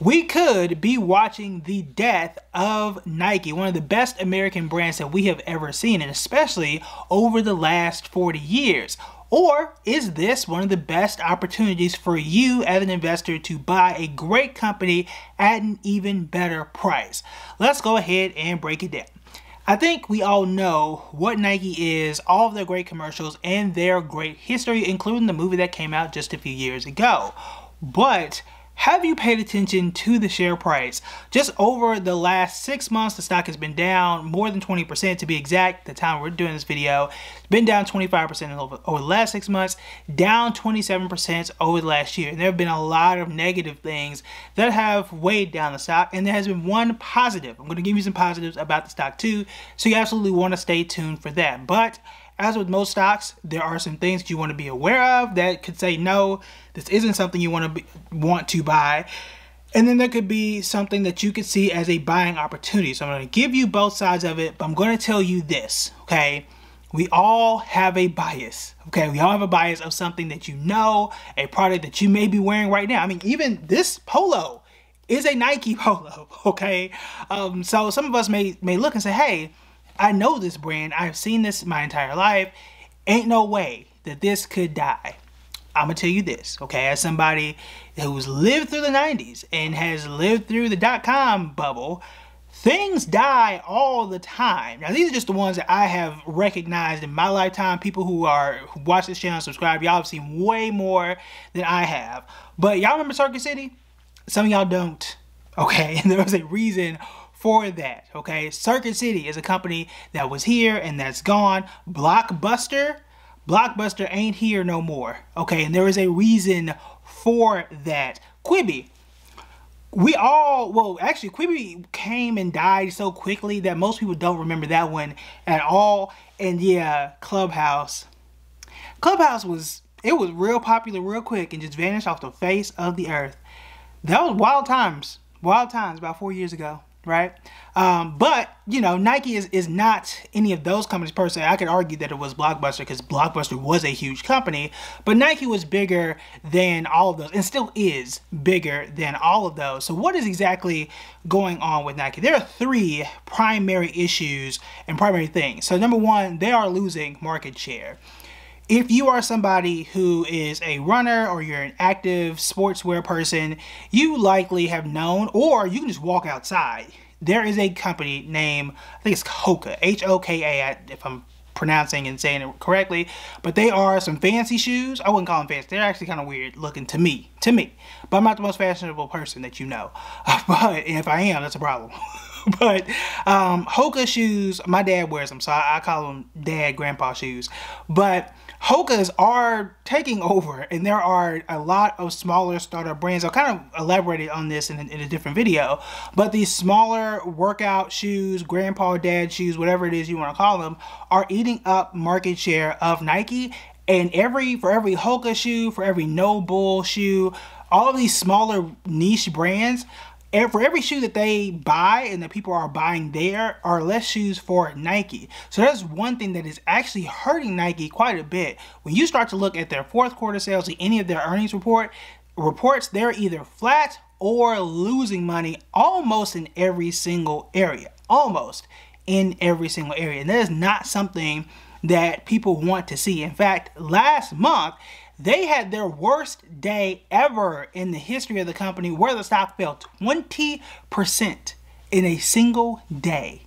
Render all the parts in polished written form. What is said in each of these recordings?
We could be watching the death of Nike, one of the best American brands that we have ever seen, and especially over the last 40 years. Or is this one of the best opportunities for you as an investor to buy a great company at an even better price? Let's go ahead and break it down. I think we all know what Nike is, all of their great commercials, and their great history, including the movie that came out just a few years ago. But have you paid attention to the share price? Just over the last 6 months, the stock has been down more than 20% to be exact. The time we're doing this video, it's been down 25% over the last 6 months, down 27% over the last year. And there have been a lot of negative things that have weighed down the stock, and there has been one positive. I'm going to give you some positives about the stock too, so you absolutely want to stay tuned for that. But as with most stocks, there are some things that you want to be aware of that could say, no, this isn't something you want to buy. And then there could be something that you could see as a buying opportunity. So I'm going to give you both sides of it, but I'm going to tell you this, okay? We all have a bias, okay? We all have a bias of something that you know, a product that you may be wearing right now. I mean, even this polo is a Nike polo, okay? So some of us may look and say, hey, I know this brand. I've seen this my entire life. Ain't no way that this could die. I'm going to tell you this, okay? As somebody who's lived through the 90s and has lived through the dot-com bubble, things die all the time. Now, these are just the ones that I have recognized in my lifetime. People who watch this channel, subscribe, y'all have seen way more than I have. But y'all remember Circuit City? Some of y'all don't, okay? And there was a reason for that, okay? Circuit City is a company that was here and that's gone. Blockbuster ain't here no more, okay? And there is a reason for that. Quibi, Quibi came and died so quickly that most people don't remember that one at all. And yeah, Clubhouse was real popular real quick and just vanished off the face of the earth. That was wild times about 4 years ago. Right? But, you know, Nike is not any of those companies per se. I could argue that it was Blockbuster because Blockbuster was a huge company, but Nike was bigger than all of those and still is bigger than all of those. So what is exactly going on with Nike? There are three primary issues and primary things. So number one, they are losing market share. If you are somebody who is a runner or you're an active sportswear person, you likely have known, or you can just walk outside. There is a company named, I think it's Hoka, H-O-K-A, if I'm pronouncing and saying it correctly, but they are some fancy shoes. I wouldn't call them fancy. They're actually kind of weird looking to me. But I'm not the most fashionable person that you know. But if I am, that's a problem. But Hoka shoes, my dad wears them, so I call them dad grandpa shoes. But Hokas are taking over, and there are a lot of smaller startup brands. I'll kind of elaborate on this in a different video, but these smaller workout shoes, grandpa, dad shoes, whatever it is you want to call them, are eating up market share of Nike. And for every Hoka shoe, for every No Bull shoe, all of these smaller niche brands, and for every shoe that they buy and that people are buying there are less shoes for Nike. So that's one thing that is actually hurting Nike quite a bit. When you start to look at their fourth quarter sales or any of their earnings reports, they're either flat or losing money almost in every single area. Almost in every single area. And that is not something that people want to see. In fact, last month, they had their worst day ever in the history of the company where the stock fell 20% in a single day.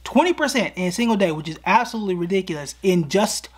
20% in a single day, which is absolutely ridiculous in just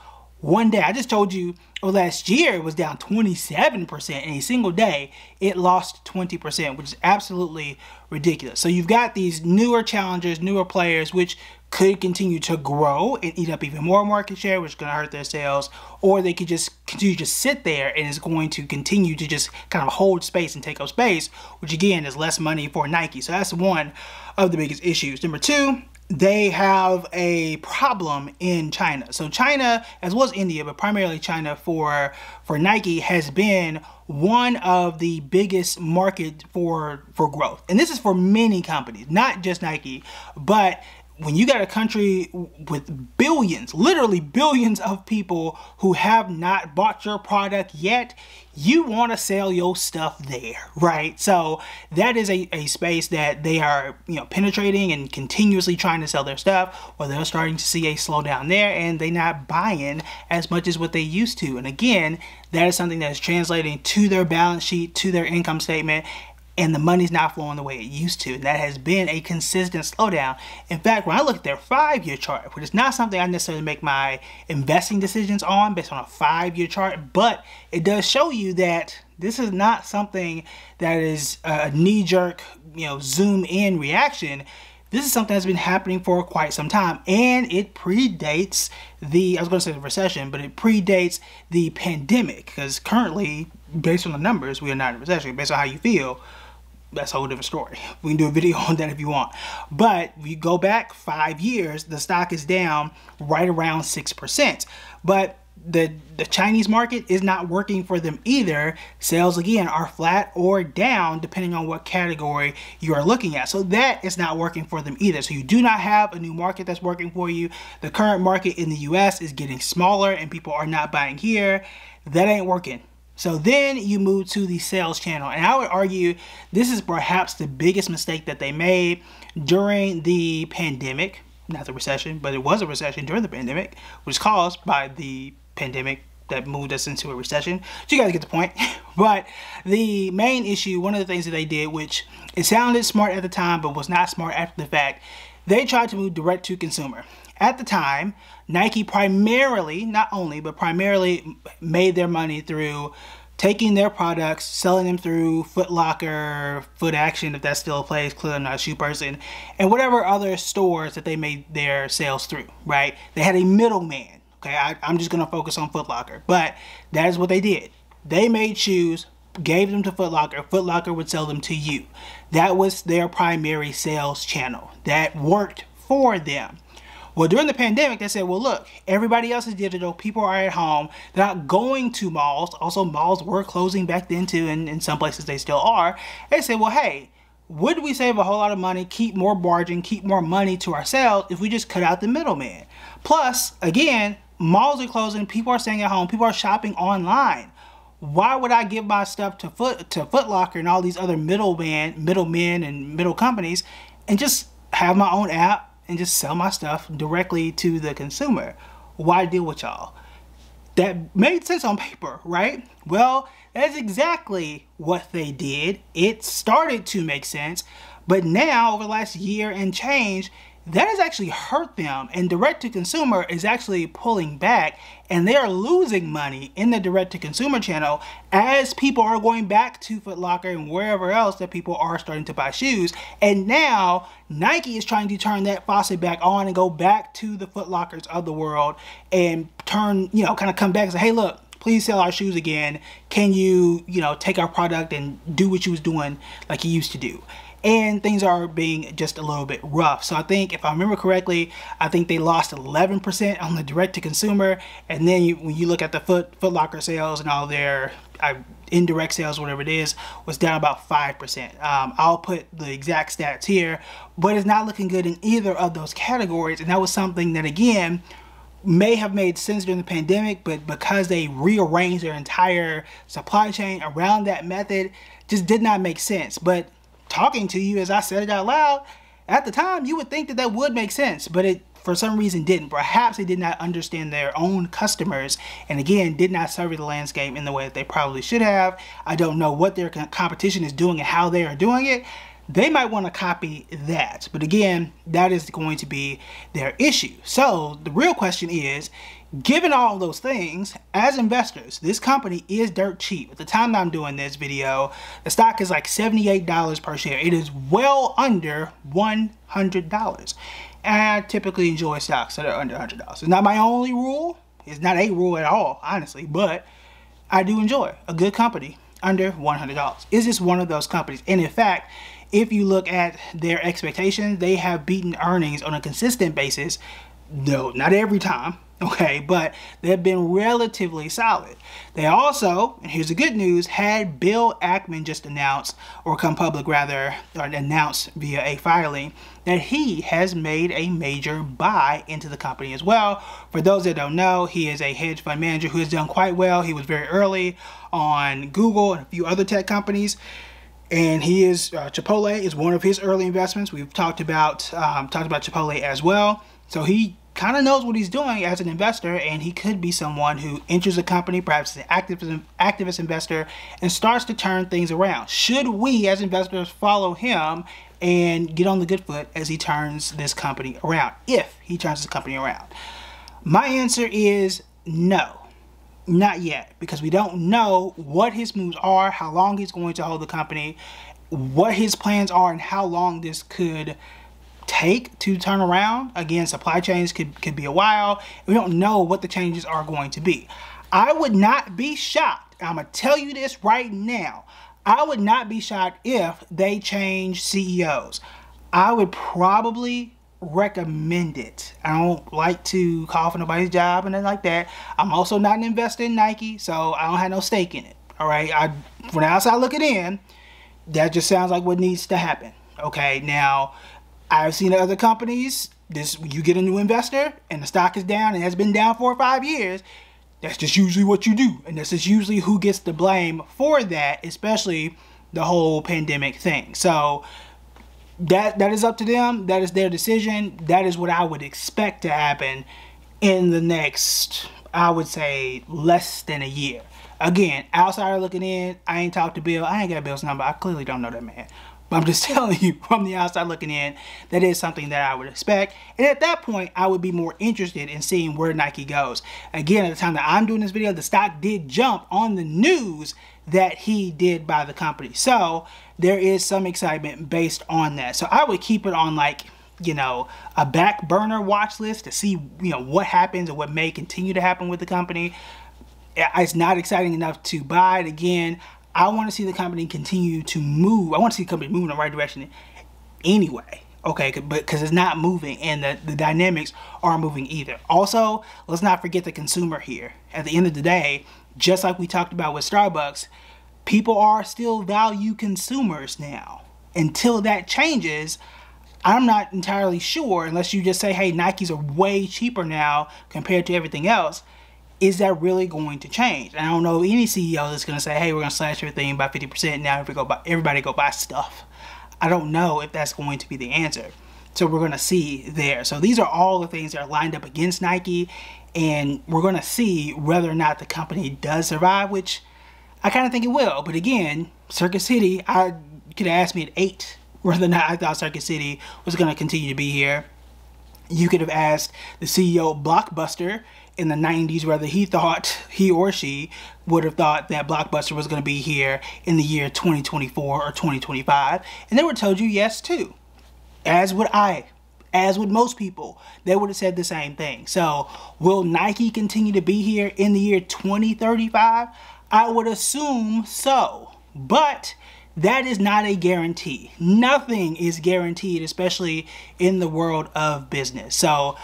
one day. I just told you last year it was down 27% in a single day. It lost 20%, which is absolutely ridiculous. So you've got these newer challengers, newer players, which could continue to grow and eat up even more market share, which is going to hurt their sales, or they could just continue to sit there and is going to continue to just kind of hold space and take up space, which again is less money for Nike. So that's one of the biggest issues. Number two, they have a problem in China. So China, as well as India, but primarily China for Nike, has been one of the biggest market for growth. And this is for many companies, not just Nike, but when you got a country with billions, literally billions of people who have not bought your product yet, you want to sell your stuff there, right? So that is a space that they are, penetrating and continuously trying to sell their stuff. Well, they're starting to see a slowdown there, and they're not buying as much as what they used to. And again, that is something that is translating to their balance sheet, to their income statement, and the money's not flowing the way it used to. And that has been a consistent slowdown. In fact, when I look at their 5-year chart, which is not something I necessarily make my investing decisions on based on a 5-year chart, but it does show you that this is not something that is a knee-jerk, zoom in reaction. This is something that's been happening for quite some time, and it predates I was going to say the recession, but it predates the pandemic, because currently, based on the numbers, we are not in a recession. Based on how you feel, that's a whole different story. We can do a video on that if you want. But we go back 5 years, the stock is down right around 6%. But the Chinese market is not working for them either. Sales, again, are flat or down depending on what category you are looking at. So that is not working for them either. So you do not have a new market that's working for you. The current market in the US is getting smaller and people are not buying here. That ain't working. So then you move to the sales channel. And I would argue this is perhaps the biggest mistake that they made during the pandemic. Not the recession, but it was a recession during the pandemic, which was caused by the pandemic that moved us into a recession. So you guys get the point. But the main issue, one of the things that they did, which it sounded smart at the time, but was not smart after the fact, they tried to move direct to consumer. At the time, Nike primarily, not only, but primarily made their money through taking their products, selling them through Foot Locker, Foot Action, if that's still a place, clearly I'm not a shoe person, and whatever other stores that they made their sales through, right? They had a middleman, okay? I'm just going to focus on Foot Locker, but that is what they did. They made shoes, gave them to Foot Locker. Foot Locker would sell them to you. That was their primary sales channel. That worked for them. Well, during the pandemic, they said, well, look, everybody else is digital. People are at home. They're not going to malls. Also, malls were closing back then, too, and in some places they still are. They said, well, hey, would we save a whole lot of money, keep more margin, keep more money to ourselves if we just cut out the middleman? Plus, again, malls are closing. People are staying at home. People are shopping online. Why would I give my stuff to Foot Locker and all these other middlemen and middle companies and just have my own app and just sell my stuff directly to the consumer? Why deal with y'all? That made sense on paper, right? Well, that's exactly what they did. It started to make sense, but now over the last year and change, that has actually hurt them, and direct to consumer is actually pulling back, and they are losing money in the direct to consumer channel as people are going back to Foot Locker and wherever else that people are starting to buy shoes. And now Nike is trying to turn that faucet back on and go back to the Foot Lockers of the world and turn, kind of come back and say, hey, look, please sell our shoes again. Can you, take our product and do what you was doing like you used to do? And things are being just a little bit rough. So I think, if I remember correctly, I think they lost 11% on the direct-to-consumer. And then when you look at the Foot Locker sales and all their indirect sales, whatever it is, was down about 5%. I'll put the exact stats here, but it's not looking good in either of those categories. And that was something that, again, may have made sense during the pandemic, but because they rearranged their entire supply chain around that method, just did not make sense. But talking to you as I said it out loud, at the time you would think that that would make sense, but it for some reason didn't. Perhaps they did not understand their own customers, and again, did not survey the landscape in the way that they probably should have. I don't know what their competition is doing and how they are doing it. They might want to copy that, but again, that is going to be their issue. So the real question is, given all of those things, as investors, this company is dirt cheap. At the time that I'm doing this video, the stock is like $78 per share. It is well under $100. And I typically enjoy stocks that are under $100. It's not my only rule. It's not a rule at all, honestly, but I do enjoy a good company under $100. Is this one of those companies? And in fact, if you look at their expectations, they have beaten earnings on a consistent basis. No, not every time. Okay, but they've been relatively solid. They also, and here's the good news, had Bill Ackman just announced, or come public rather, or announced via a filing, that he has made a major buy into the company as well. For those that don't know, he is a hedge fund manager who has done quite well. He was very early on Google and a few other tech companies. And he is, Chipotle is one of his early investments. We've talked about Chipotle as well. So he kind of knows what he's doing as an investor, and he could be someone who enters a company, perhaps an activist investor, and starts to turn things around. Should we as investors follow him and get on the good foot as he turns this company around, if he turns this company around? My answer is no, not yet, because we don't know what his moves are, how long he's going to hold the company, what his plans are, and how long this could take to turn around. Again, supply chains could be a while. We don't know what the changes are going to be. I would not be shocked. I'm going to tell you this right now. I would not be shocked if they change CEOs. I would probably recommend it. I don't like to call for nobody's job and nothing like that. I'm also not an investor in Nike, so I don't have no stake in it. All right. From the outside looking in, that just sounds like what needs to happen. Okay. Now, I've seen other companies, you get a new investor and the stock is down and has been down 4 or 5 years. That's just usually what you do. And this is usually who gets the blame for that, especially the whole pandemic thing. So that is up to them. That is their decision. That is what I would expect to happen in the next, I would say, less than a year. Again, outsider looking in, I ain't talked to Bill. I ain't got Bill's number. I clearly don't know that man. But I'm just telling you, from the outside looking in, that is something that I would expect. And at that point, I would be more interested in seeing where Nike goes. Again, at the time that I'm doing this video, the stock did jump on the news that he did buy the company. So there is some excitement based on that. So I would keep it on, like, you know, a back burner watch list to see, you know, what happens and what may continue to happen with the company. It's not exciting enough to buy it. Again, I want to see the company continue to move. I want to see the company move in the right direction anyway. Okay, because it's not moving, and the dynamics aren't moving either. Also, let's not forget the consumer here. At the end of the day, just like we talked about with Starbucks, people are still value consumers now. Until that changes, I'm not entirely sure, unless you just say, hey, Nikes are way cheaper now compared to everything else. Is that really going to change? And I don't know any CEO that's going to say, hey, we're going to slash everything by 50% now if we everybody go buy stuff. I don't know if that's going to be the answer. So we're going to see there. So these are all the things that are lined up against Nike, and we're going to see whether or not the company does survive, which I kind of think it will. But again, Circuit City, you could have asked me at 8 whether or not I thought Circuit City was going to continue to be here. You could have asked the CEO of Blockbuster in the 90s whether he or she would have thought that Blockbuster was going to be here in the year 2024 or 2025, and they would have told you yes too. As would I. As would most people. They would have said the same thing. So will Nike continue to be here in the year 2035? I would assume so, but that is not a guarantee. Nothing is guaranteed, especially in the world of business. So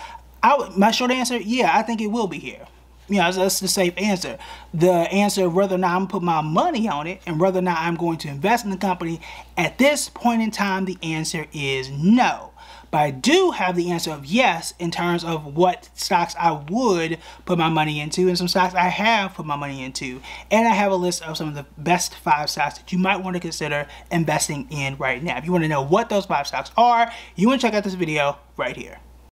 my short answer, yeah, I think it will be here. You know, that's the safe answer. The answer of whether or not I'm going to put my money on it and whether or not I'm going to invest in the company, at this point in time, the answer is no. But I do have the answer of yes in terms of what stocks I would put my money into and some stocks I have put my money into. And I have a list of some of the best 5 stocks that you might want to consider investing in right now. If you want to know what those 5 stocks are, you want to check out this video right here.